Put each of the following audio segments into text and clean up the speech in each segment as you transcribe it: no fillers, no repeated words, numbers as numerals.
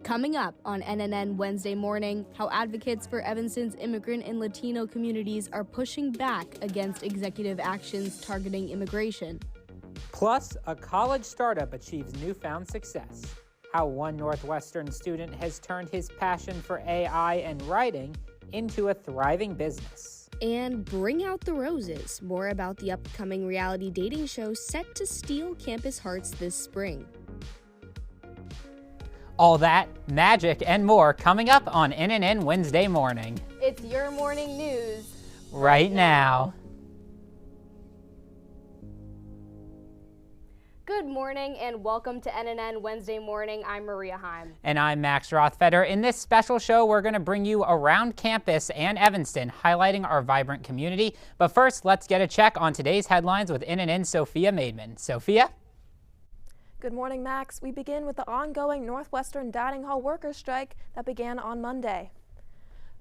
Coming up on NNN Wednesday morning, how advocates for Evanston's immigrant and Latino communities are pushing back against executive actions targeting immigration. Plus, a college startup achieves newfound success. How one Northwestern student has turned his passion for AI and writing into a thriving business. And Bring Out the Roses, more about the upcoming reality dating show set to steal campus hearts this spring. All that, magic, and more coming up on NNN Wednesday morning. It's your morning news right now. Good morning and welcome to NNN Wednesday morning. I'm Maria Heim. And I'm Max Rothfeder. In this special show, we're going to bring you around campus and Evanston, highlighting our vibrant community. But first, let's get a check on today's headlines with NNN's Sophia Maidman. Sophia? Good morning, Max. We begin with the ongoing Northwestern Dining Hall workers' strike that began on Monday.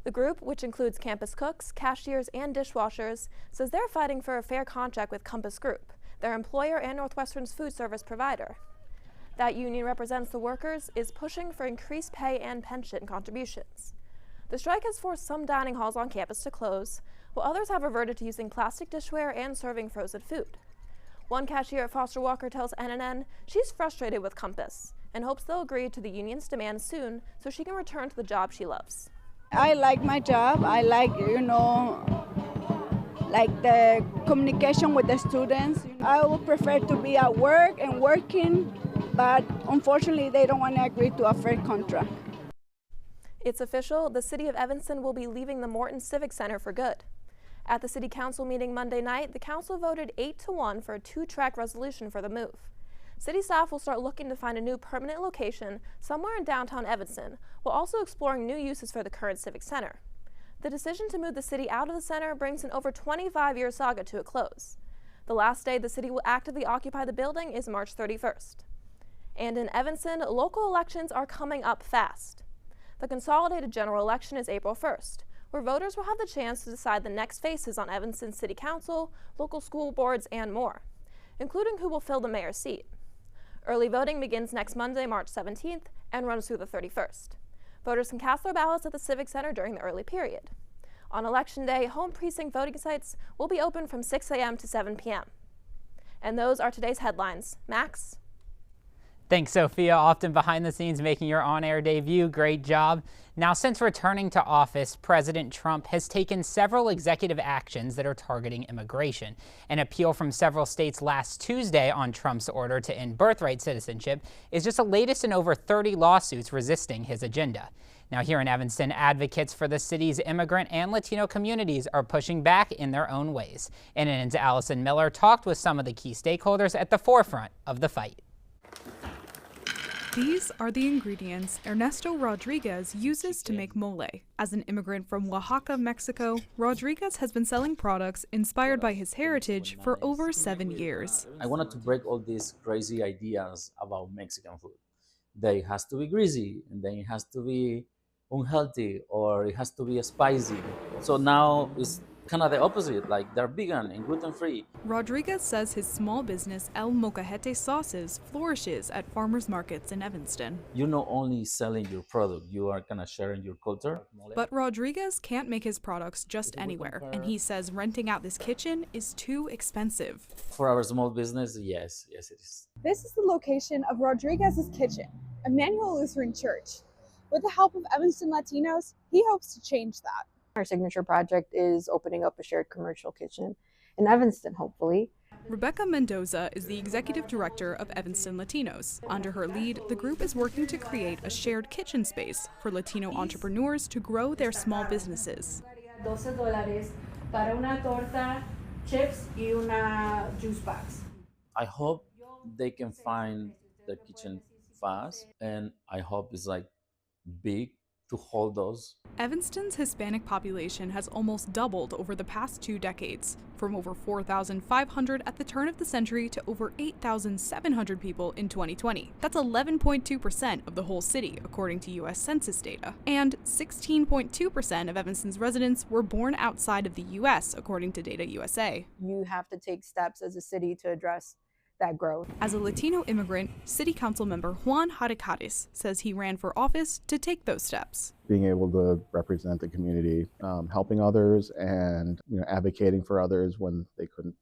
The group, which includes campus cooks, cashiers, and dishwashers, says they're fighting for a fair contract with Compass Group, their employer and Northwestern's food service provider. That union represents the workers, is pushing for increased pay and pension contributions. The strike has forced some dining halls on campus to close, while others have reverted to using plastic dishware and serving frozen food. One cashier at Foster Walker tells NNN she's frustrated with Compass and hopes they'll agree to the union's demands soon so she can return to the job she loves. I like my job. I like, like the communication with the students. I would prefer to be at work and working, but unfortunately they don't want to agree to a fair contract. It's official, the city of Evanston will be leaving the Morton Civic Center for good. At the City Council meeting Monday night, the Council voted 8-1 for a 2-track resolution for the move. City staff will start looking to find a new permanent location somewhere in downtown Evanston, while also exploring new uses for the current Civic Center. The decision to move the city out of the center brings an over 25-year saga to a close. The last day the city will actively occupy the building is March 31st. And in Evanston, local elections are coming up fast. The consolidated general election is April 1st. Where voters will have the chance to decide the next faces on Evanston City Council, local school boards, and more, including who will fill the mayor's seat. Early voting begins next Monday, March 17th, and runs through the 31st. Voters can cast their ballots at the Civic Center during the early period. On Election Day, home precinct voting sites will be open from 6 a.m. to 7 p.m. And those are today's headlines. Max? Thanks, Sophia. Often behind the scenes making your on-air debut. Great job. Now, since returning to office, President Trump has taken several executive actions that are targeting immigration. An appeal from several states last Tuesday on Trump's order to end birthright citizenship is just the latest in over 30 lawsuits resisting his agenda. Now, here in Evanston, advocates for the city's immigrant and Latino communities are pushing back in their own ways. NNN's Allison Miller talked with some of the key stakeholders at the forefront of the fight. These are the ingredients Ernesto Rodriguez uses to make mole. As an immigrant from Oaxaca, Mexico, Rodriguez has been selling products inspired by his heritage for over 7 years. I wanted to break all these crazy ideas about Mexican food. That it has to be greasy, and then it has to be unhealthy, or it has to be spicy. So now it's kind of the opposite, like they're vegan and gluten-free. Rodriguez says his small business El Mocajete Sauces flourishes at farmers markets in Evanston. You're not only selling your product, you are kind of sharing your culture. But Rodriguez can't make his products just anywhere, and he says renting out this kitchen is too expensive. For our small business, yes it is. This is the location of Rodriguez's Kitchen, Emmanuel Lutheran Church. With the help of Evanston Latinos, he hopes to change that. Our signature project is opening up a shared commercial kitchen in Evanston, hopefully. Rebecca Mendoza is the executive director of Evanston Latinos. Under her lead, the group is working to create a shared kitchen space for Latino entrepreneurs to grow their small businesses. $12 para una torta, chips y una juice box. I hope they can find their kitchen fast, and I hope it's like big to hold those. Evanston's Hispanic population has almost doubled over the past 2 decades, from over 4,500 at the turn of the century to over 8,700 people in 2020. That's 11.2% of the whole city, according to U.S. Census data. And 16.2% of Evanston's residents were born outside of the U.S., according to Data USA. You have to take steps as a city to address that growth. As a Latino immigrant, City Council member Juan Haricaris says he ran for office to take those steps. Being able to represent the community, helping others, and advocating for others when they couldn't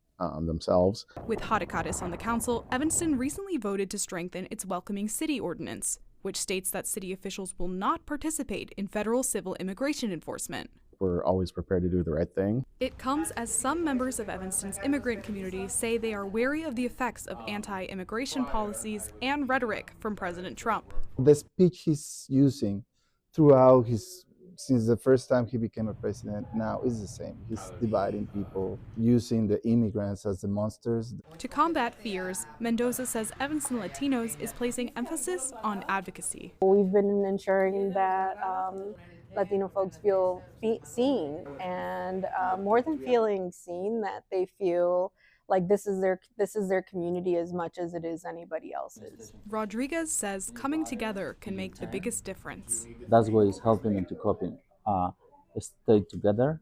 themselves. With Haricaris on the council, Evanston recently voted to strengthen its welcoming city ordinance, which states that city officials will not participate in federal civil immigration enforcement. We're always prepared to do the right thing. It comes as some members of Evanston's immigrant community say they are wary of the effects of anti-immigration policies and rhetoric from President Trump. The speech he's using throughout since the first time he became a president now is the same. He's dividing people, using the immigrants as the monsters. To combat fears, Mendoza says Evanston Latinos is placing emphasis on advocacy. We've been ensuring that Latino folks feel seen, and more than feeling seen, that they feel like this is their community as much as it is anybody else's. Rodriguez says coming together can make the biggest difference. That's what is helping them to coping. Stay together,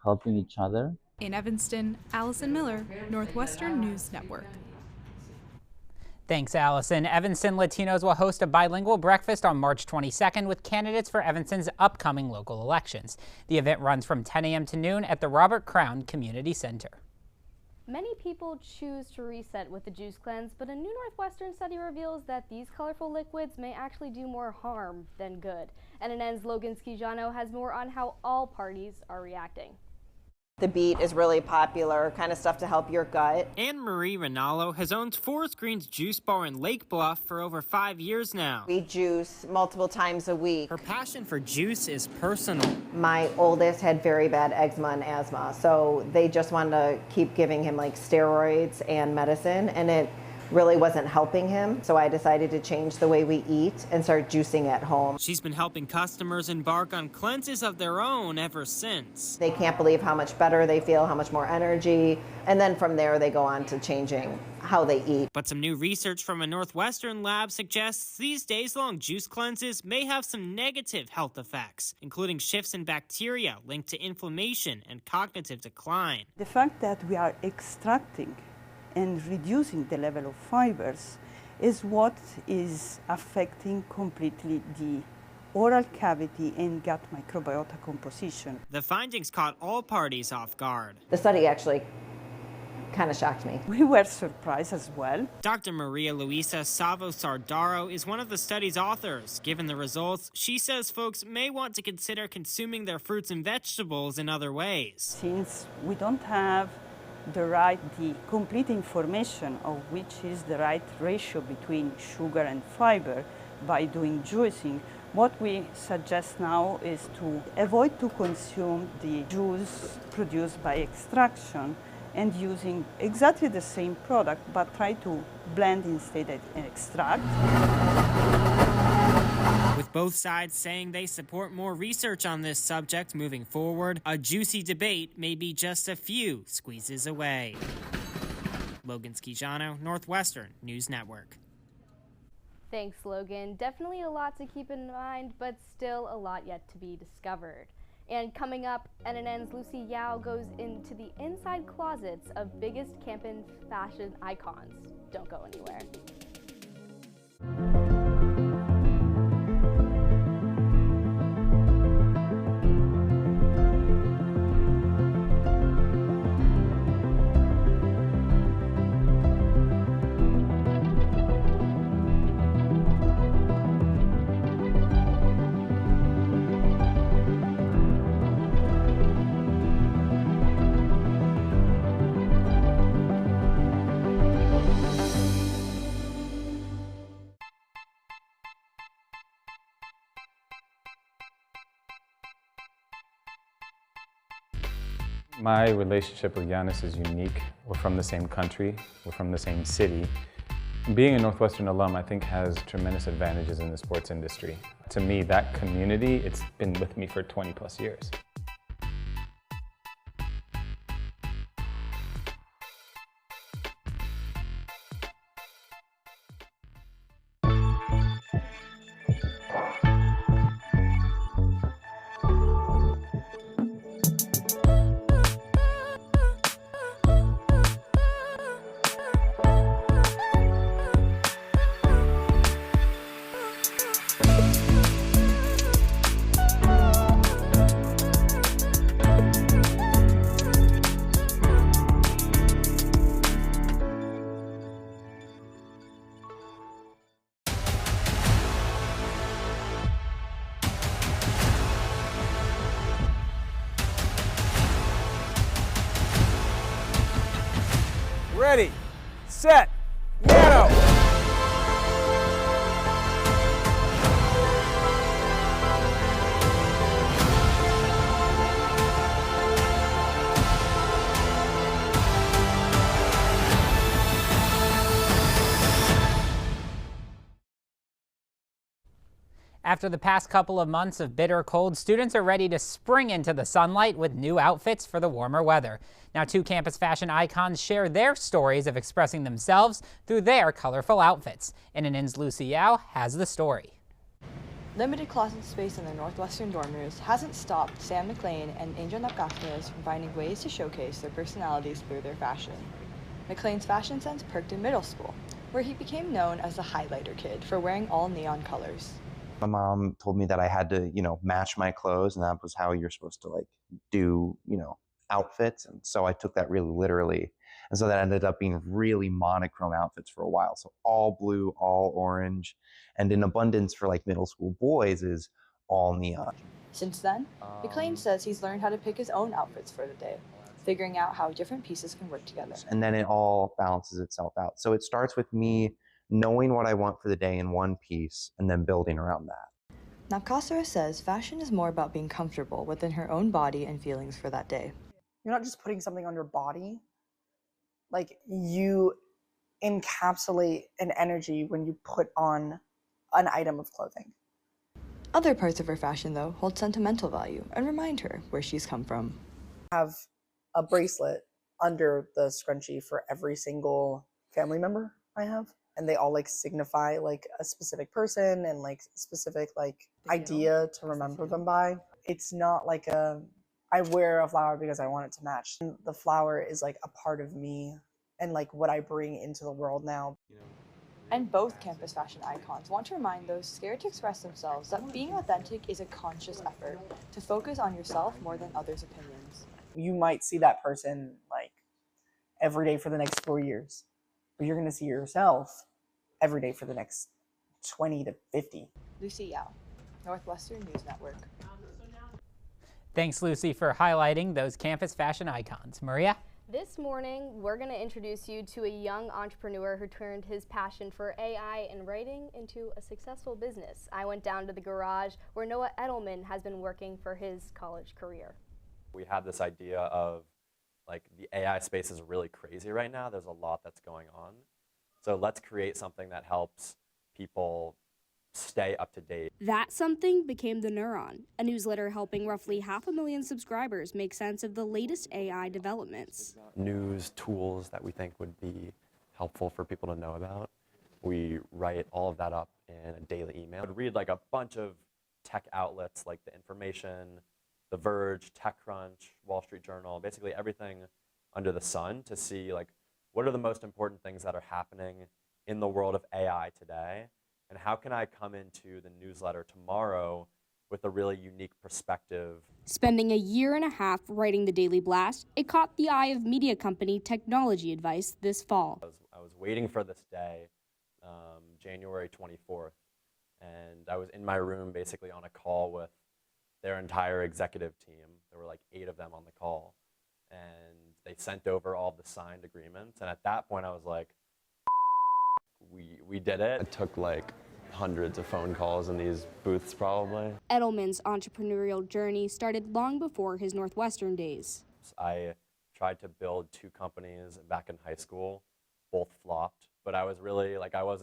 helping each other. In Evanston, Allison Miller, Northwestern News Network. Thanks, Allison. Evanston Latinos will host a bilingual breakfast on March 22nd with candidates for Evanston's upcoming local elections. The event runs from 10 a.m. to noon at the Robert Crown Community Center. Many people choose to reset with the juice cleanse, but a new Northwestern study reveals that these colorful liquids may actually do more harm than good. NNN's Logan Schijano has more on how all parties are reacting. The beet is really popular, kind of stuff to help your gut. Anne Marie Rinaldo has owned Forest Green's juice bar in Lake Bluff for over 5 years now. We juice multiple times a week. Her passion for juice is personal. My oldest had very bad eczema and asthma, so they just wanted to keep giving him like steroids and medicine, and it really wasn't helping him, so I decided to change the way we eat and start juicing at home. She's been helping customers embark on cleanses of their own ever since. They can't believe how much better they feel, how much more energy, and then from there they go on to changing how they eat. But some new research from a Northwestern lab suggests these days-long juice cleanses may have some negative health effects, including shifts in bacteria linked to inflammation and cognitive decline. The fact that we are extracting and reducing the level of fibers is what is affecting completely the oral cavity and gut microbiota composition. The findings caught all parties off guard. The study actually kind of shocked me. We were surprised as well. Dr. Maria Luisa Savo-Sardaro is one of the study's authors. Given the results, she says folks may want to consider consuming their fruits and vegetables in other ways. Since we don't have the complete information of which is the right ratio between sugar and fiber by doing juicing, what we suggest now is to avoid to consume the juice produced by extraction and using exactly the same product, but try to blend instead and extract. With both sides saying they support more research on this subject moving forward, a juicy debate may be just a few squeezes away. Logan Schijano, Northwestern News Network. Thanks, Logan. Definitely a lot to keep in mind, but still a lot yet to be discovered. And coming up, NNN's Lucy Yao goes into the inside closets of biggest campus fashion icons. Don't go anywhere. My relationship with Jonas is unique. We're from the same country, we're from the same city. Being a Northwestern alum, I think, has tremendous advantages in the sports industry. To me, that community, it's been with me for 20 plus years. Ready, set, piano. After the past couple of months of bitter cold, students are ready to spring into the sunlight with new outfits for the warmer weather. Now, two campus fashion icons share their stories of expressing themselves through their colorful outfits. NNN's Lucy Yao has the story. Limited closet space in the Northwestern dormers hasn't stopped Sam McLean and Angel Nakastas from finding ways to showcase their personalities through their fashion. McLean's fashion sense perked in middle school, where he became known as the highlighter kid for wearing all neon colors. My mom told me that I had to, match my clothes, and that was how you're supposed to do, outfits. And so I took that really literally. And so that ended up being really monochrome outfits for a while. So all blue, all orange, and in abundance for middle school boys is all neon. Since then, McLean says he's learned how to pick his own outfits for the day, figuring out how different pieces can work together. And then it all balances itself out. So it starts with me knowing what I want for the day in one piece and then building around that. Nakasura says fashion is more about being comfortable within her own body and feelings for that day. You're not just putting something on your body. You encapsulate an energy when you put on an item of clothing. Other parts of her fashion, though, hold sentimental value and remind her where she's come from. I have a bracelet under the scrunchie for every single family member I have. And they all signify a specific person and specific idea to remember them by. It's not I wear a flower because I want it to match. The flower is a part of me and what I bring into the world now. And both campus fashion icons want to remind those scared to express themselves that being authentic is a conscious effort to focus on yourself more than others' opinions. You might see that person every day for the next 4 years, but you're going to see yourself every day for the next 20 to 50. Lucy Yao, Northwestern News Network. Thanks, Lucy, for highlighting those campus fashion icons. Maria? This morning, we're going to introduce you to a young entrepreneur who turned his passion for AI and writing into a successful business. I went down to the garage where Noah Edelman has been working for his college career. We have this idea of the AI space is really crazy right now. There's a lot that's going on. So let's create something that helps people stay up to date. That something became The Neuron, a newsletter helping roughly 500,000 subscribers make sense of the latest AI developments. News tools that we think would be helpful for people to know about. We write all of that up in a daily email. I'd read a bunch of tech outlets like The Information, The Verge, TechCrunch, Wall Street Journal, basically everything under the sun to see what are the most important things that are happening in the world of AI today, and how can I come into the newsletter tomorrow with a really unique perspective. Spending a year and a half writing the Daily Blast, it caught the eye of media company Technology Advice this fall. I was waiting for this day, January 24th, and I was in my room basically on a call with their entire executive team. There were 8 of them on the call, and they sent over all the signed agreements. And at that point I was like, we did it. It took hundreds of phone calls in these booths probably. Edelman's entrepreneurial journey started long before his Northwestern days. I tried to build 2 companies back in high school. Both flopped, but I was really I was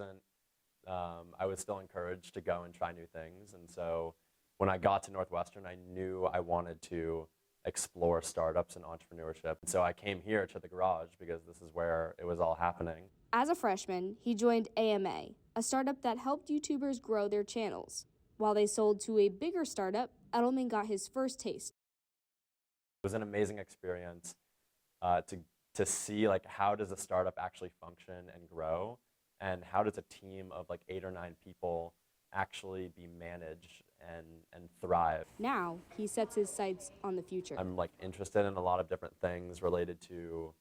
still encouraged to go and try new things. And so when I got to Northwestern, I knew I wanted to explore startups and entrepreneurship. And so I came here to the garage because this is where it was all happening. As a freshman, he joined AMA, a startup that helped YouTubers grow their channels. While they sold to a bigger startup, Edelman got his first taste. It was an amazing experience to see how does a startup actually function and grow, and how does a team of 8 or 9 people actually be managed and thrive. Now, he sets his sights on the future. I'm interested in a lot of different things related to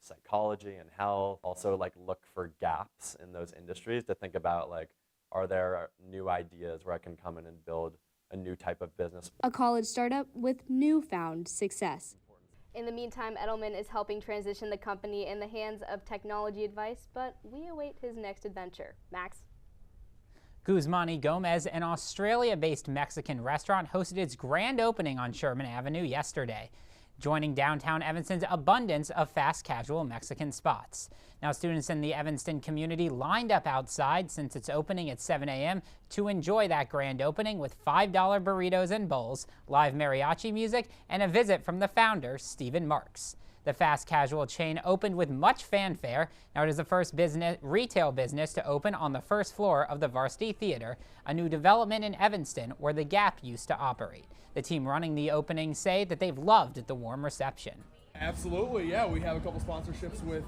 psychology and health. Also look for gaps in those industries to think about are there new ideas where I can come in and build a new type of business. A college startup with newfound success. In the meantime, Edelman is helping transition the company in the hands of technology advice, but we await his next adventure. Max? Guzmani Gomez, an Australia-based Mexican restaurant, hosted its grand opening on Sherman Avenue yesterday, joining downtown Evanston's abundance of fast casual Mexican spots. Now, students in the Evanston community lined up outside since its opening at 7 a.m. to enjoy that grand opening with $5 burritos and bowls, live mariachi music, and a visit from the founder, Stephen Marks. The fast casual chain opened with much fanfare. Now, it is the first retail business to open on the first floor of the Varsity Theater, a new development in Evanston where the Gap used to operate. The team running the opening say that they've loved the warm reception. Absolutely, yeah. We have a couple sponsorships with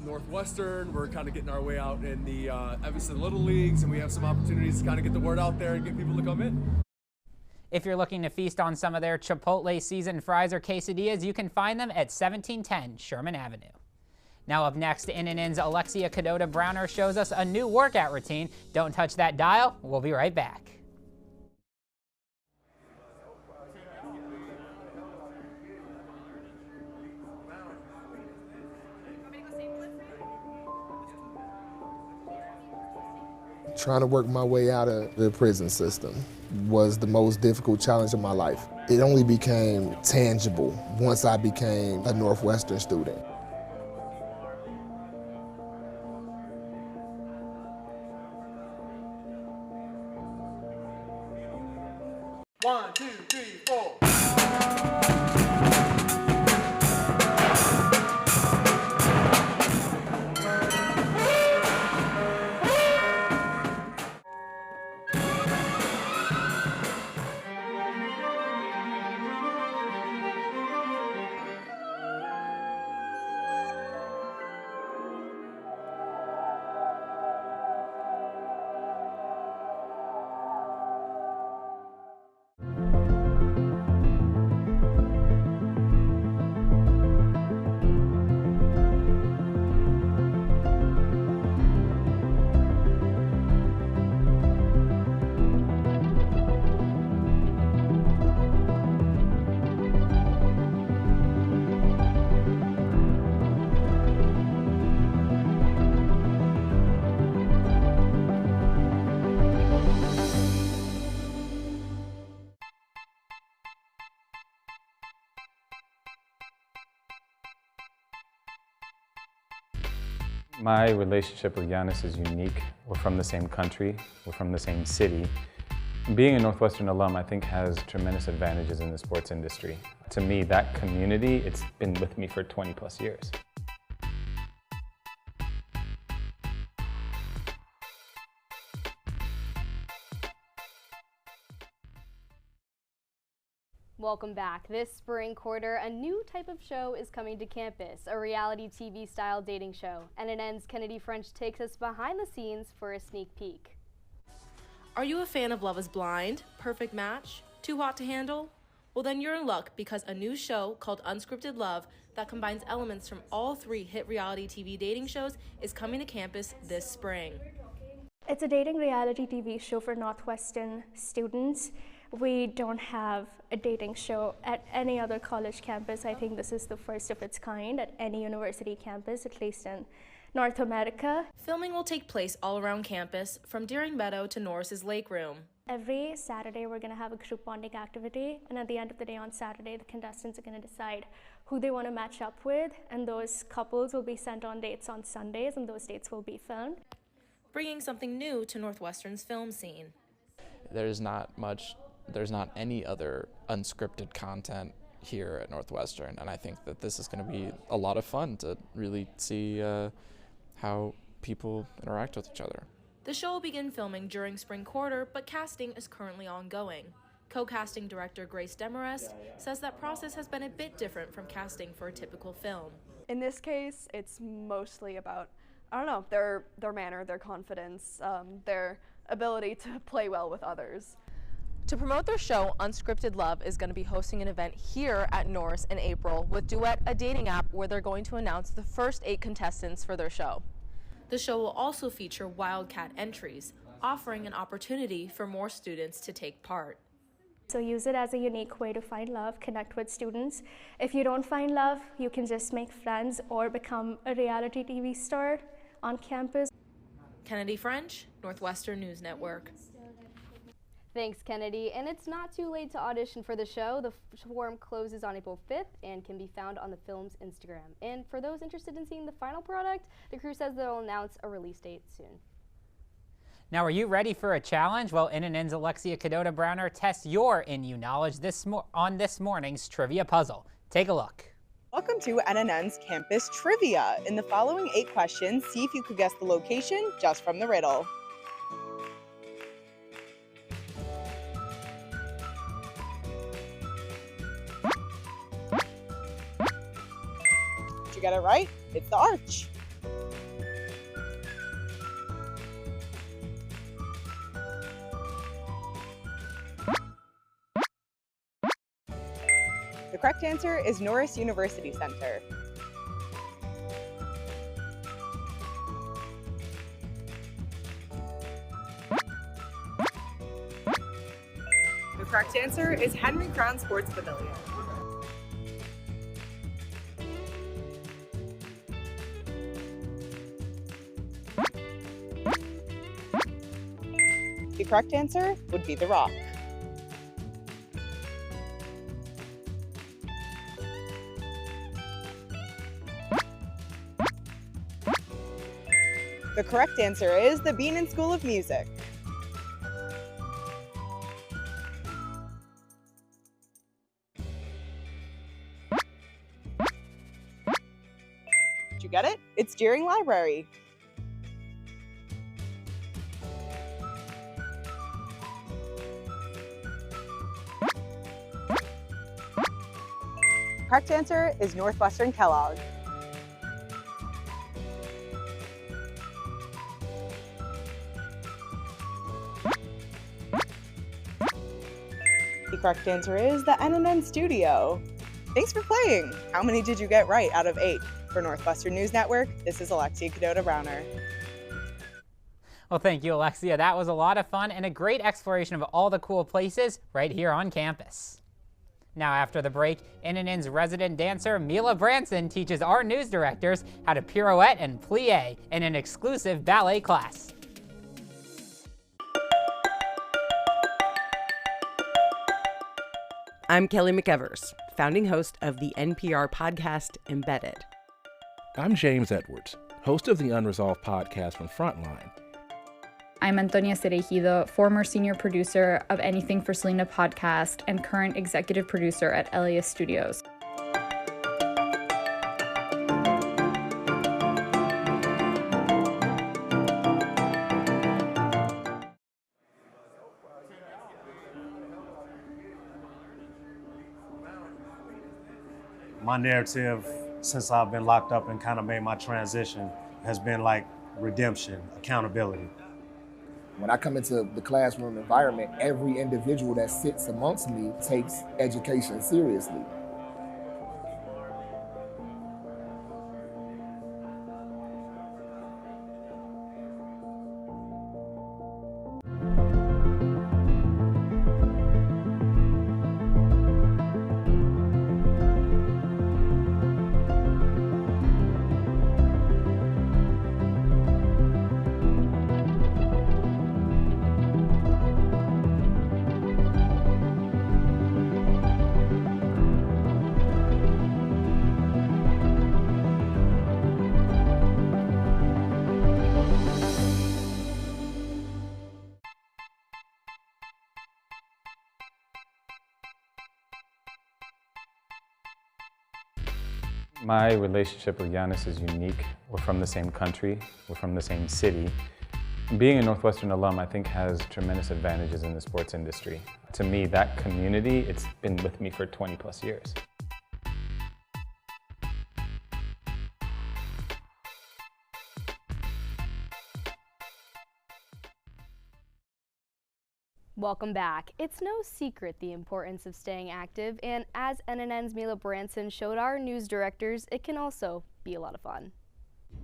Northwestern. We're kind of getting our way out in the Evanston Little Leagues, and we have some opportunities to kind of get the word out there and get people to come in. If you're looking to feast on some of their Chipotle seasoned fries or quesadillas, you can find them at 1710 Sherman Avenue. Now up next, NNN's Alexia Cadota Browner shows us a new workout routine. Don't touch that dial. We'll be right back. Trying to work my way out of the prison system was the most difficult challenge of my life. It only became tangible once I became a Northwestern student. One, two, three, four. My relationship with Jonas is unique. We're from the same country, we're from the same city. Being a Northwestern alum, I think, has tremendous advantages in the sports industry. To me, that community, it's been with me for 20 plus years. Welcome back. This spring quarter, a new type of show is coming to campus, a reality TV-style dating show. NNN's Kennedy French takes us behind the scenes for a sneak peek. Are you a fan of Love is Blind, Perfect Match, Too Hot to Handle? Well, then you're in luck, because a new show called Unscripted Love that combines elements from all three hit reality TV dating shows is coming to campus this spring. It's a dating reality TV show for Northwestern students. We don't have a dating show at any other college campus. I think this is the first of its kind at any university campus, at least in North America. Filming will take place all around campus, from Deering Meadow to Norris's Lake Room. Every Saturday we're going to have a group bonding activity, and at the end of the day on Saturday, the contestants are going to decide who they want to match up with, and those couples will be sent on dates on Sundays, and those dates will be filmed. Bringing something new to Northwestern's film scene. There's not any other unscripted content here at Northwestern, and I think that this is going to be a lot of fun to really see how people interact with each other. The show will begin filming during spring quarter, but casting is currently ongoing. Co-casting director Grace Demarest says that process has been a bit different from casting for a typical film. In this case, it's mostly about, I don't know, their manner, their confidence, their ability to play well with others. To promote their show, Unscripted Love is going to be hosting an event here at Norris in April with Duet, a dating app, where they're going to announce the first 8 contestants for their show. The show will also feature Wildcat entries, offering an opportunity for more students to take part. So use it as a unique way to find love, connect with students. If you don't find love, you can just make friends or become a reality TV star on campus. Kennedy French, Northwestern News Network. Thanks, Kennedy. And it's not too late to audition for the show. The form closes on April 5th and can be found on the film's Instagram. And for those interested in seeing the final product, the crew says they'll announce a release date soon. Now, are you ready for a challenge? Well, NNN's Alexia Cadota-Browner tests your NU knowledge on this morning's trivia puzzle. Take a look. Welcome to NNN's Campus Trivia. In the following 8 questions, see if you could guess the location just from the riddle. Did you get it right? It's the Arch. The correct answer is Norris University Center. The correct answer is Henry Crown Sports Pavilion. The correct answer would be The Rock. The correct answer is the Beanan School of Music. Did you get it? It's Deering Library. Correct answer is Northwestern Kellogg. The correct answer is the NNN Studio. Thanks for playing. How many did you get right out of 8? For Northwestern News Network, this is Alexia Cadota-Browner. Well, thank you, Alexia. That was a lot of fun and a great exploration of all the cool places right here on campus. Now, after the break, NNN's resident dancer, Mila Branson, teaches our news directors how to pirouette and plie in an exclusive ballet class. I'm Kelly McEvers, founding host of the NPR podcast Embedded. I'm James Edwards, host of the Unresolved podcast from Frontline. I'm Antonia Cereijido, former senior producer of Anything for Selena podcast and current executive producer at Elias Studios. My narrative, since I've been locked up and kind of made my transition, has been like redemption, accountability. When I come into the classroom environment, every individual that sits amongst me takes education seriously. My relationship with Jonas is unique. We're from the same country, we're from the same city. Being a Northwestern alum, I think, has tremendous advantages in the sports industry. To me, that community, it's been with me for 20 plus years. Welcome back. It's no secret the importance of staying active, and as NNN's Mila Branson showed our news directors, it can also be a lot of fun.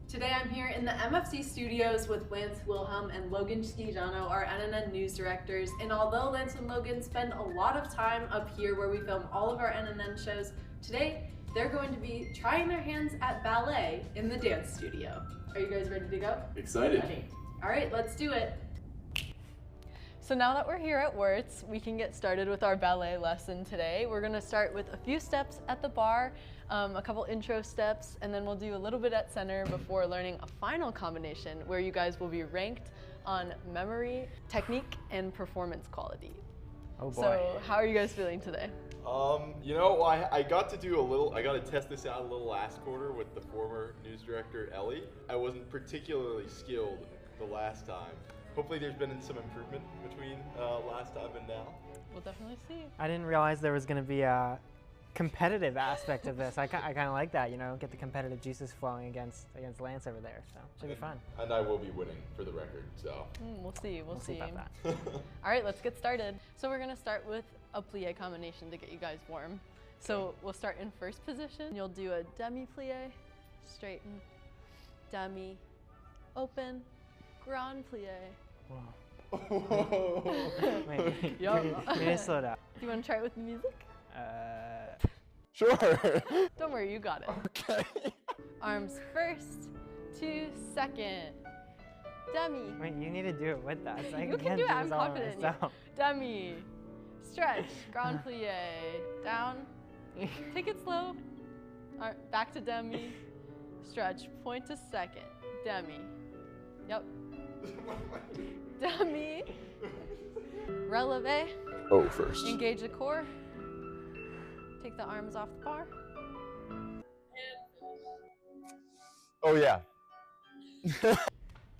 Today I'm here in the MFC studios with Lance Wilhelm and Logan Schijano, our NNN news directors. And although Lance and Logan spend a lot of time up here where we film all of our NNN shows, today they're going to be trying their hands at ballet in the dance studio. Are you guys ready to go? Excited. Ready. All right, let's do it. So now that we're here at Wirtz, we can get started with our ballet lesson today. We're gonna start with a few steps at the bar, a couple intro steps, and then we'll do a little bit at center before learning a final combination where you guys will be ranked on memory, technique, and performance quality. Oh boy. So how are you guys feeling today? You know, I got to test this out a little last quarter with the former news director, Ellie. I wasn't particularly skilled the last time. Hopefully there's been some improvement between last time and now. We'll definitely see. I didn't realize there was going to be a competitive aspect of this. I kind of like that, you know, get the competitive juices flowing against Lance over there, so should be fun. And I will be winning for the record, so. We'll see, we'll see. About that. All right, let's get started. So we're gonna start with a plie combination to get you guys warm. So we'll start in first position. You'll do a demi plie, straighten, demi, open, grand plie. Whoa. Wait, Yup. we need to slow down. Do you want to try it with the music? Sure. Don't worry, you got it. Okay. Arms first, 2 second. Demi. Wait, you need to do it with that. So You can do it, I'm confident in you. Demi. Stretch, grand plie. Down. Take it slow. Back to demi. Stretch, point to second. Demi. Yep. Demi. Releve. Oh, first. Engage the core. Take the arms off the bar. Oh yeah.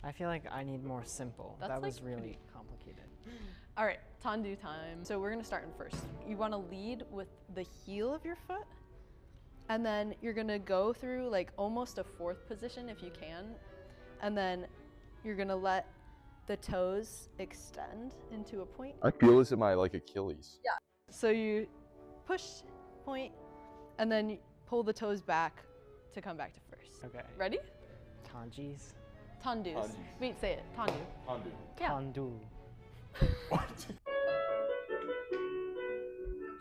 I feel like I need more simple. That's that was like really complicated. All right, tendu time. So we're gonna start in first. You wanna lead with the heel of your foot, and then you're gonna go through like almost a fourth position if you can, and then you're gonna let the toes extend into a point. I feel this in my Achilles. Yeah. So you push, point, and then you pull the toes back to come back to first. Okay. Ready? Tanjis. Tandus. Tandus. Wait, say it. Tandu. Tandu. Yeah. Tandu.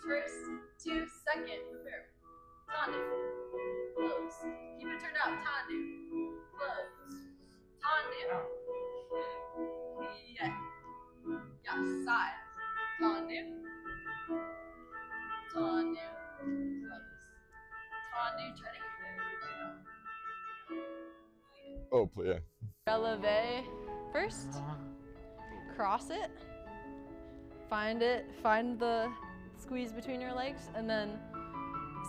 First, 2 second, prepare. Tandu. Close. Keep it turned out. Tandu. Close. Tandu. Yeah. Yeah, side. Tandu. Tandu. Close. Tandu, try to Oh, yeah. releve first. Cross it. Find the squeeze between your legs, and then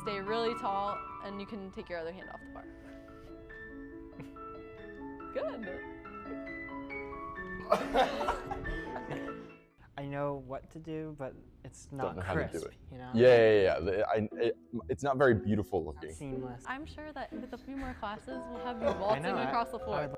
stay really tall, and you can take your other hand off the bar. Good. I know what to do, but it's Don't not know crisp, how to do it. you know? Yeah. It's not very beautiful looking. Seamless. I'm sure that with a few more classes, we'll have you waltzing know, across the floor.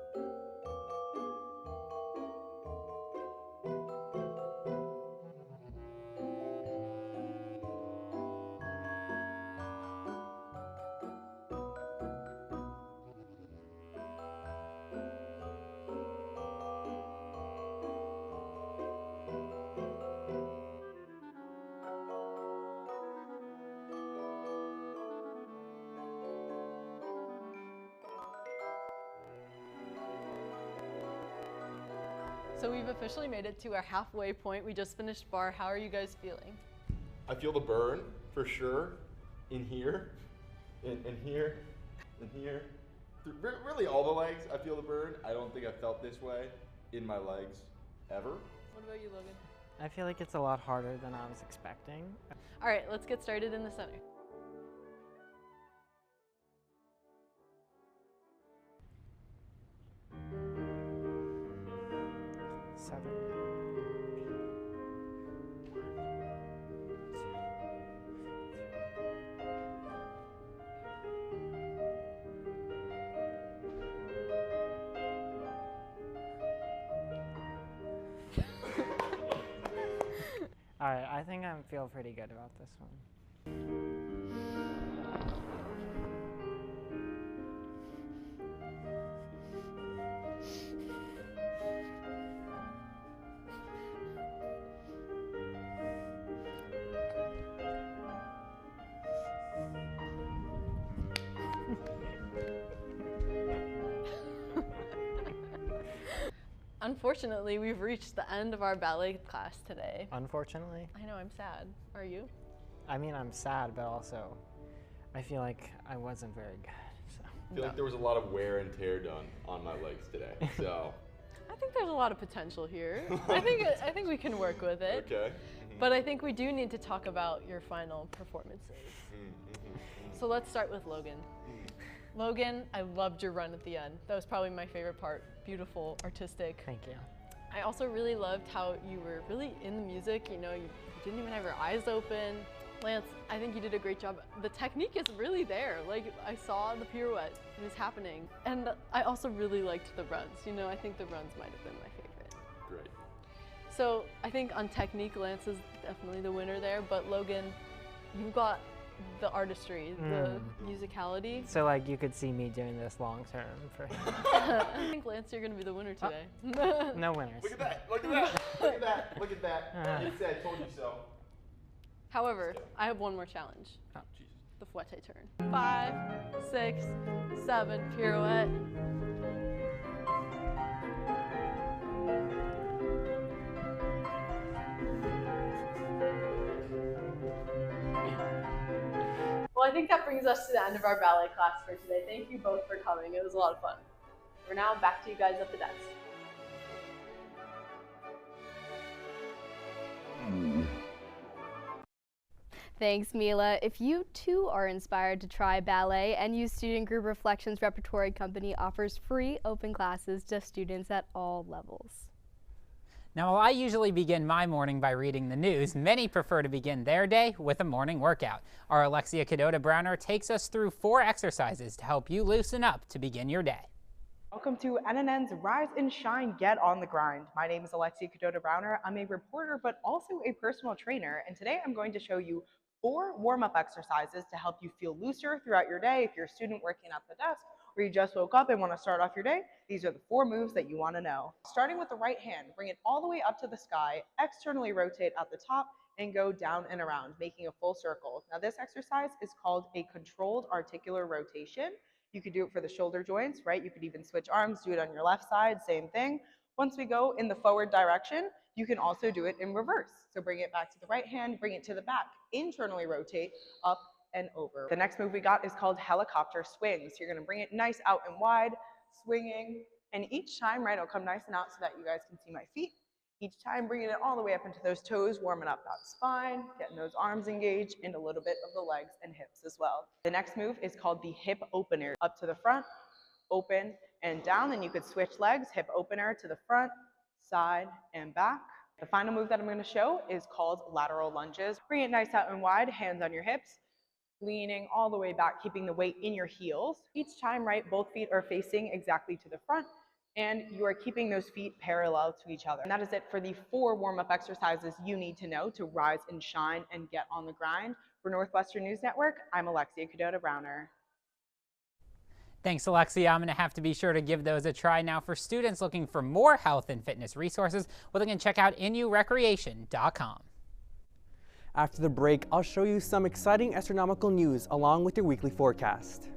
So we've officially made it to our halfway point. We just finished bar. How are you guys feeling? I feel the burn for sure in here, in here, in here. Really all the legs, I feel the burn. I don't think I felt this way in my legs ever. What about you, Logan? I feel like it's a lot harder than I was expecting. All right, let's get started in the center. All right, I think I feel pretty good about this one. Unfortunately, we've reached the end of our ballet class today. Unfortunately? I know, I'm sad. Are you? I mean, I'm sad, but also I feel like I wasn't very good. So. I feel like there was a lot of wear and tear done on my legs today, so. I think there's a lot of potential here. I think we can work with it. Okay. But I think we do need to talk about your final performances. So let's start with Logan. Logan, I loved your run at the end. That was probably my favorite part. Beautiful, artistic. Thank you. I also really loved how you were really in the music. You know, you didn't even have your eyes open. Lance, I think you did a great job. The technique is really there. Like, I saw the pirouette, it was happening. And I also really liked the runs. You know, I think the runs might have been my favorite. Great. So I think on technique, Lance is definitely the winner there, but Logan, you got the artistry, the musicality. So like you could see me doing this long term for him. I think Lance, you're gonna be the winner today. No winners. Look at that, look at that, look at that, look at that. You said, I told you so. However, I have one more challenge. Oh. The fouette turn. 5, 6, 7, pirouette. Well, I think that brings us to the end of our ballet class for today. Thank you both for coming. It was a lot of fun. We're now back to you guys at the desk. Thanks, Mila. If you too are inspired to try ballet, NU Student Group Reflections Repertory Company offers free open classes to students at all levels. Now, while I usually begin my morning by reading the news, many prefer to begin their day with a morning workout. Our Alexia Cadota-Browner takes us through 4 exercises to help you loosen up to begin your day. Welcome to NNN's Rise and Shine, Get on the Grind. My name is Alexia Cadota-Browner. I'm a reporter, but also a personal trainer, and today I'm going to show you 4 warm-up exercises to help you feel looser throughout your day. If you're a student working at the desk, or you just woke up and want to start off your day, these are the 4 moves that you want to know. Starting with the right hand, bring it all the way up to the sky, externally rotate at the top, and go down and around, making a full circle. Now this exercise is called a controlled articular rotation. You could do it for the shoulder joints, right? You could even switch arms, do it on your left side, same thing. Once we go in the forward direction, you can also do it in reverse. So bring it back to the right hand, bring it to the back, internally rotate, up and over. The next move we got is called helicopter swings. You're gonna bring it nice out and wide, swinging, and each time, right, it'll come nice and out so that you guys can see my feet. Each time, bringing it all the way up into those toes, warming up that spine, getting those arms engaged, and a little bit of the legs and hips as well. The next move is called the hip opener. Up to the front, open and down, and you could switch legs, hip opener to the front, side, and back. The final move that I'm going to show is called lateral lunges. Bring it nice out and wide, hands on your hips, leaning all the way back, keeping the weight in your heels. Each time, right, both feet are facing exactly to the front, and you are keeping those feet parallel to each other. And that is it for the 4 warm-up exercises you need to know to rise and shine and get on the grind. For Northwestern News Network, I'm Alexia Cadota-Browner. Thanks, Alexia. I'm going to have to be sure to give those a try. Now, for students looking for more health and fitness resources, well, they can check out nurecreation.com. After the break, I'll show you some exciting astronomical news along with your weekly forecast.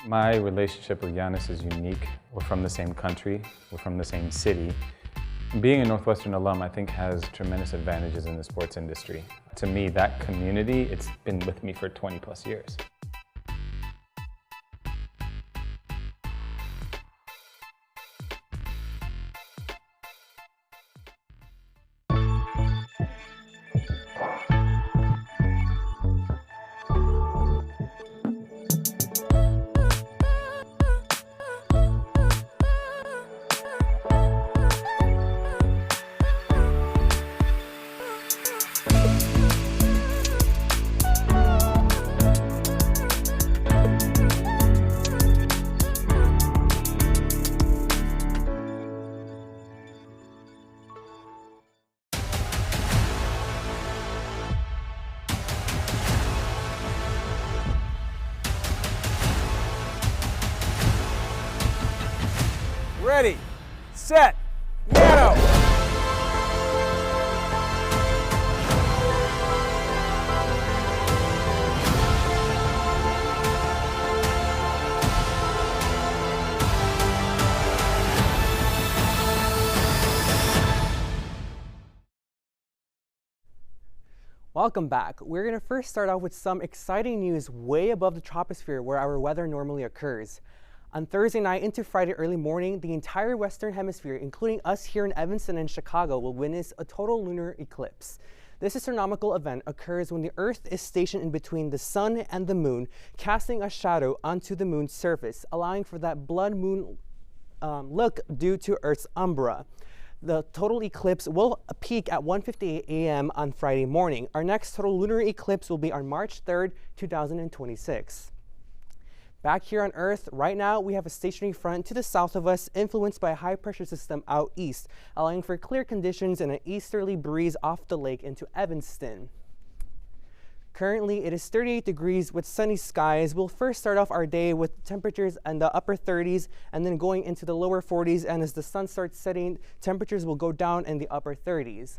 My relationship with Jonas is unique. We're from the same country, we're from the same city. Being a Northwestern alum, I think, has tremendous advantages in the sports industry. To me, that community, it's been with me for 20 plus years. Ready, set, piano. Welcome back. We're going to first start off with some exciting news way above the troposphere where our weather normally occurs. On Thursday night into Friday early morning, the entire Western Hemisphere, including us here in Evanston and Chicago, will witness a total lunar eclipse. This astronomical event occurs when the Earth is stationed in between the Sun and the Moon, casting a shadow onto the Moon's surface, allowing for that blood moon look due to Earth's umbra. The total eclipse will peak at 1:58 a.m. on Friday morning. Our next total lunar eclipse will be on March 3rd, 2026. Back here on Earth, right now we have a stationary front to the south of us influenced by a high pressure system out east, allowing for clear conditions and an easterly breeze off the lake into Evanston. Currently, it is 38 degrees with sunny skies. We'll first start off our day with temperatures in the upper 30s and then going into the lower 40s, and as the sun starts setting, temperatures will go down in the upper 30s.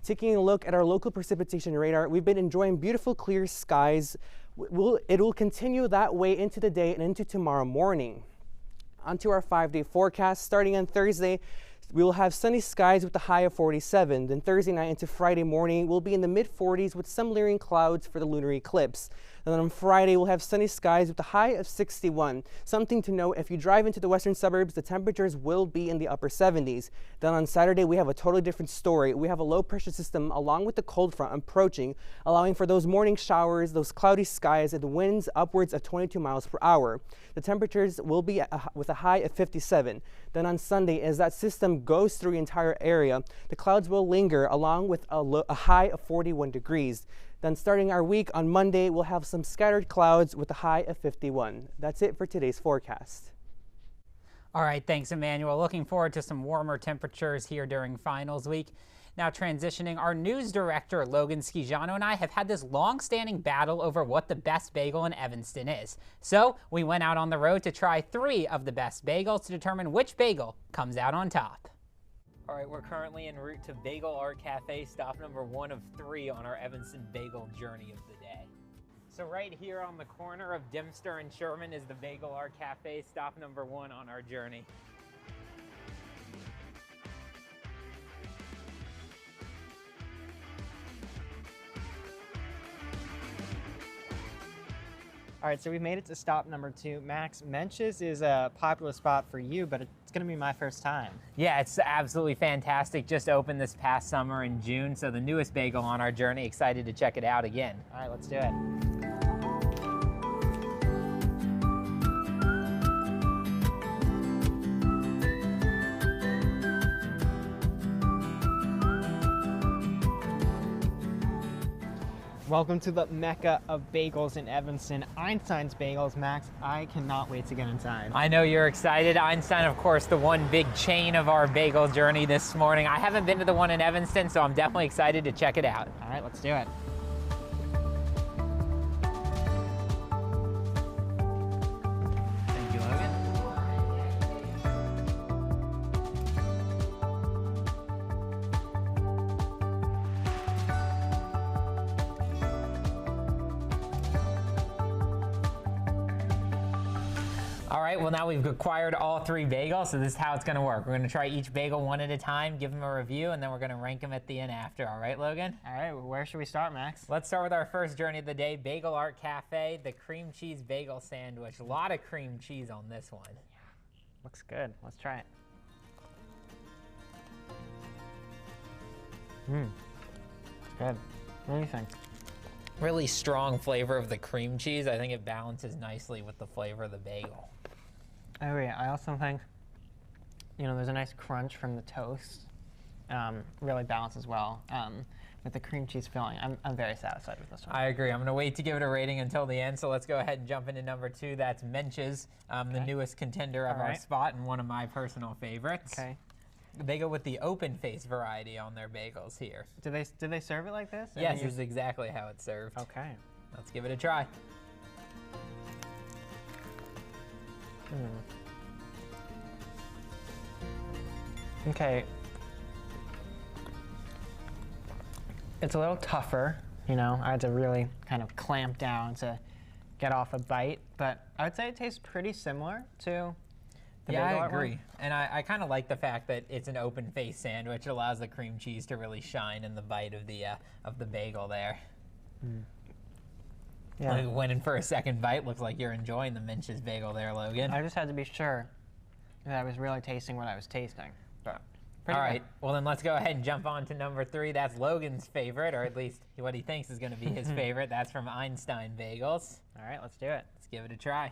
Taking a look at our local precipitation radar, we've been enjoying beautiful clear skies. It will continue that way into the day and into tomorrow morning. Onto our 5-day forecast. Starting on Thursday, we will have sunny skies with a high of 47. Then Thursday night into Friday morning, we'll be in the mid-40s with some layering clouds for the lunar eclipse. And then on Friday, we'll have sunny skies with a high of 61. Something to note, if you drive into the western suburbs, the temperatures will be in the upper 70s. Then on Saturday, we have a totally different story. We have a low pressure system along with the cold front approaching, allowing for those morning showers, those cloudy skies, and the winds upwards of 22 miles per hour. The temperatures will be with a high of 57. Then on Sunday, as that system goes through the entire area, the clouds will linger along with a high of 41 degrees. Then starting our week on Monday, we'll have some scattered clouds with a high of 51. That's it for today's forecast. All right, thanks, Emmanuel. Looking forward to some warmer temperatures here during finals week. Now transitioning, our news director, Logan Schijano, and I have had this long-standing battle over what the best bagel in Evanston is. So we went out on the road to try 3 of the best bagels to determine which bagel comes out on top. All right, we're currently en route to Bagel Art Cafe, stop number 1 of 3 on our Evanston bagel journey of the day. So right here on the corner of Dempster and Sherman is the Bagel Art Cafe, stop number 1 on our journey. All right, so we've made it to stop number 2. Max, Mensch's is a popular spot for you, but it's going to be my first time. Yeah, it's absolutely fantastic. Just opened this past summer in June, so the newest bagel on our journey. Excited to check it out again. All right, let's do it. Welcome to the mecca of bagels in Evanston, Einstein's Bagels. Max, I cannot wait to get inside. I know you're excited. Einstein, of course, the one big chain of our bagel journey this morning. I haven't been to the one in Evanston, so I'm definitely excited to check it out. All right, let's do it. Thank you, Logan. All right, well now we've acquired all 3 bagels, so this is how it's gonna work. We're gonna try each bagel one at a time, give them a review, and then we're gonna rank them at the end after. All right, Logan? All right, where should we start, Max? Let's start with our first journey of the day, Bagel Art Cafe, the cream cheese bagel sandwich. A lot of cream cheese on this one. Yeah, looks good. Let's try it. Good. What do you think? Really strong flavor of the cream cheese. I think it balances nicely with the flavor of the bagel. I agree. I also think, you know, there's a nice crunch from the toast. Really balances well with the cream cheese filling. I'm very satisfied with this one. I agree. I'm going to wait to give it a rating until the end, so let's go ahead and jump into number 2. That's Mensch's, the newest contender of our spot and one of my personal favorites. Okay. They go with the open face variety on their bagels here. Do they serve it like this? Yes, this is exactly how it's served. Okay. Let's give it a try. Okay. It's a little tougher, you know. I had to really kind of clamp down to get off a bite, but I would say it tastes pretty similar to the Yeah, bagel I art one. agree. And I kind of like the fact that it's an open face sandwich. It allows the cream cheese to really shine in the bite of the bagel there. Yeah. Like, went in for a second bite. Looks like you're enjoying the Minch's bagel there, Logan. I just had to be sure that I was really tasting what I was tasting. But All right, well then let's go ahead and jump on to number 3. That's Logan's favorite, or at least what he thinks is going to be his favorite. That's from Einstein Bagels. All right, let's do it. Let's give it a try.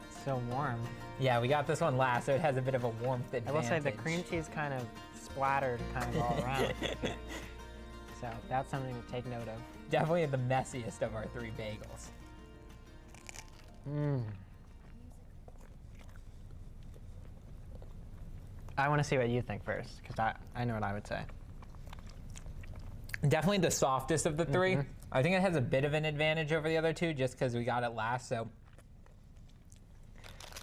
It's so warm. Yeah, we got this one last, so it has a bit of a warmth advantage. I will say the cream cheese kind of splattered kind of all around. So that's something to take note of. Definitely the messiest of our 3 bagels. I want to see what you think first, because I know what I would say. Definitely the softest of the 3. I think it has a bit of an advantage over the other 2 just because we got it last, so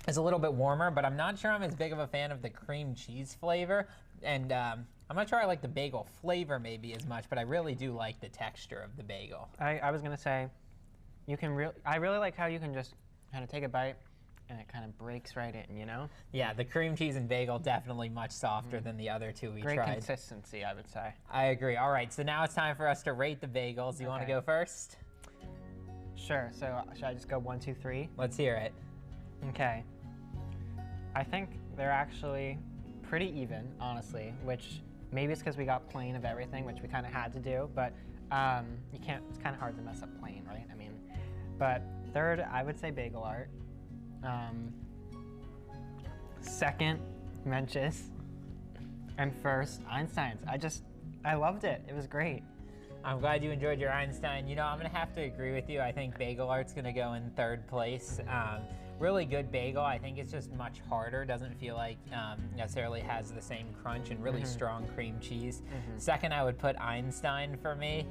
it's a little bit warmer, but I'm not sure I'm as big of a fan of the cream cheese flavor, and I'm not sure I like the bagel flavor maybe as much, but I really do like the texture of the bagel. I was going to say, I really like how you can just kind of take a bite and it kind of breaks right in, you know? Yeah, the cream cheese and bagel definitely much softer than the other 2 we Great tried. consistency, I would say. I agree. All right, so now it's time for us to rate the bagels. You want to go first? Sure, so should I just go 1, 2, 3? Let's hear it. Okay. I think they're actually pretty even, honestly, which maybe it's because we got plain of everything, which we kind of had to do, but you can't, it's kind of hard to mess up plain, right? I mean, but third, I would say bagel art. Second, Mench's. And first, Einstein's. I loved it. It was great. I'm glad you enjoyed your Einstein. You know, I'm going to have to agree with you. I think bagel art's going to go in 3rd place. Really good bagel. I think it's just much harder. Doesn't feel like necessarily has the same crunch and really strong cream cheese. Second, I would put Einstein for me.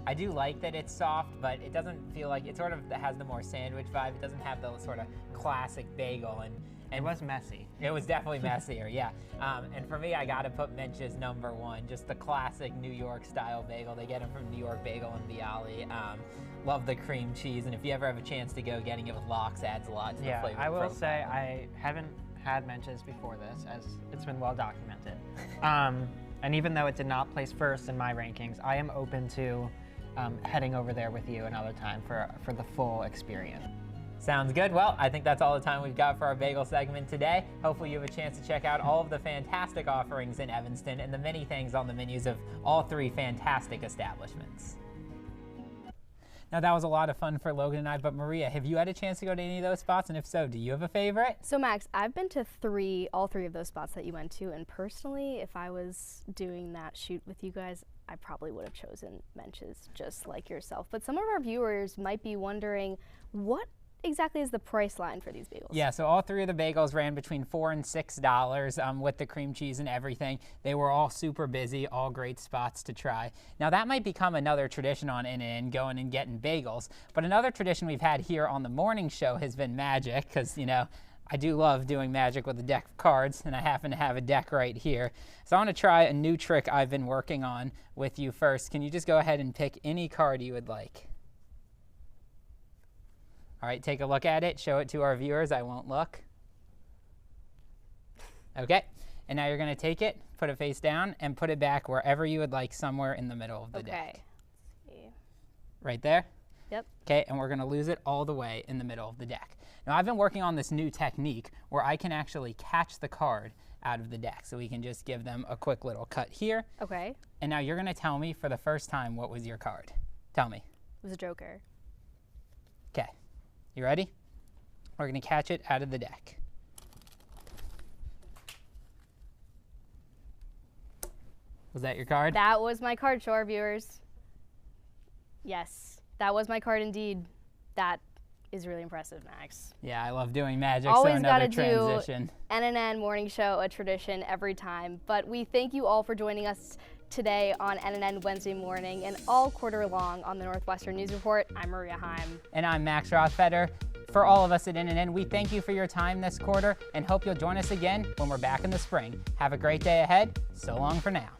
I do like that it's soft, but it doesn't feel like, it sort of has the more sandwich vibe. It doesn't have the sort of classic bagel. And it was messy. It was definitely messier, yeah. And for me, I got to put Mench's number 1, just the classic New York style bagel. They get them from New York Bagel and Ballet. Love the cream cheese, and if you ever have a chance to go, getting it with lox adds a lot to the flavor. I will say I haven't had Mench's before this, as it's been well documented. And even though it did not place first in my rankings, I am open to heading over there with you another time for the full experience. Sounds good. Well, I think that's all the time we've got for our bagel segment today. Hopefully you have a chance to check out all of the fantastic offerings in Evanston and the many things on the menus of all 3 fantastic establishments. Now that was a lot of fun for Logan and I, but Maria, have you had a chance to go to any of those spots? And if so, do you have a favorite? So Max, I've been to all three of those spots that you went to, and personally, if I was doing that shoot with you guys, I probably would have chosen Mench's just like yourself. But some of our viewers might be wondering, what exactly is the price line for these bagels? Yeah, so all 3 of the bagels ran between $4 and $6 with the cream cheese and everything. They were all super busy, all great spots to try. Now that might become another tradition on NNN, going and getting bagels. But another tradition we've had here on the morning show has been magic, because, you know, I do love doing magic with a deck of cards, and I happen to have a deck right here. So I want to try a new trick I've been working on with you first. Can you just go ahead and pick any card you would like? All right, take a look at it. Show it to our viewers. I won't look. Okay, and now you're going to take it, put it face down, and put it back wherever you would like, somewhere in the middle of the deck. Let's see. Right there? Yep. Okay, and we're going to lose it all the way in the middle of the deck. Now, I've been working on this new technique where I can actually catch the card out of the deck. So we can just give them a quick little cut here. Okay. And now you're going to tell me for the first time what was your card. Tell me. It was a joker. Okay. You ready? We're going to catch it out of the deck. Was that your card? That was my card, show our viewers. Yes, that was my card indeed. That is really impressive, Max. Yeah, I love doing magic, Always so another gotta transition. do NNN Morning Show, a tradition every time. But we thank you all for joining us today on NNN Wednesday morning and all quarter long on the Northwestern News Report. I'm Maria Heim. And I'm Max Rothfeder. For all of us at NNN, we thank you for your time this quarter and hope you'll join us again when we're back in the spring. Have a great day ahead. So long for now.